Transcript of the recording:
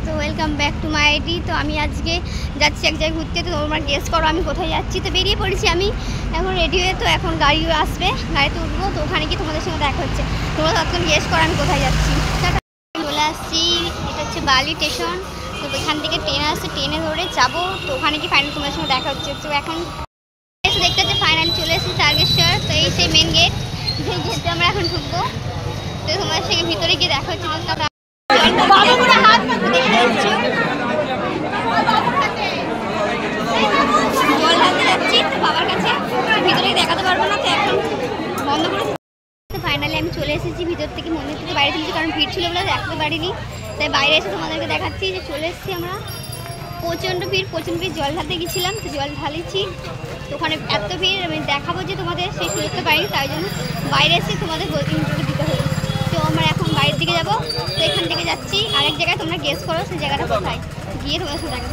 তো welcome back to my ID. তো আমি আজকে যাচ্ছি এক জায়গায় ঘুরতে। তো তোমরা গেস করো আমি কোথায় যাচ্ছি। তো বেরিয়ে পড়েছি আমি এখন রেডি হয়ে। তো এখন গাড়িও আসবে, গাড়িতে উঠবো। তো ওখানে গিয়ে তোমাদের সঙ্গে দেখা হচ্ছে। তোমরা তখন গেস করো আমি কোথায় যাচ্ছি। চলে আসছি, এটা হচ্ছে বালি স্টেশন। তো এখান থেকে ট্রেন আসছে, ট্রেনে ধরে যাবো। তো ওখানে গিয়ে ফাইনালি তোমাদের সঙ্গে দেখা হচ্ছে। তো এখন দেখতে হচ্ছে ফাইনালি চলে এসেছি তারকেশ্বর। তো এই সেই মেন গেট, যেই গেটে আমরা এখন ঢুকবো। তো তোমাদের সঙ্গে ভিতরে গিয়ে দেখা হচ্ছে। জল ঢালতে যাচ্ছি তো বাবার কাছে, ভিতরে দেখাতে পারবো না, তো এখন বন্ধ করে। তো ফাইনালি আমি চলে এসেছি ভিতর থেকে, মন্দির থেকে বাইরে তুলেছি কারণ ভিড় ছিল বলে দেখাতে পারিনি। তাই বাইরে এসে তোমাদেরকে দেখাচ্ছি যে চলে এসেছি আমরা। প্রচণ্ড ভিড় জল ঢালতে গেছিলাম, তো জল ঢালিছি। তো ওখানে এত ভিড় আমি দেখাবো যে তোমাদের সেই সুযোগটা পাইনি, তাই জন্য বাইরে এসে তোমাদের ইন্টারভিউ দিতে হলো। তো আমরা এখন বাইরের দিকে যাবো। তো এখান থেকে যাচ্ছি আরেক জায়গায়, তোমরা গেস করো সেই জায়গাটা কোথায়, গিয়ে তোমাদের সাথে দেখা।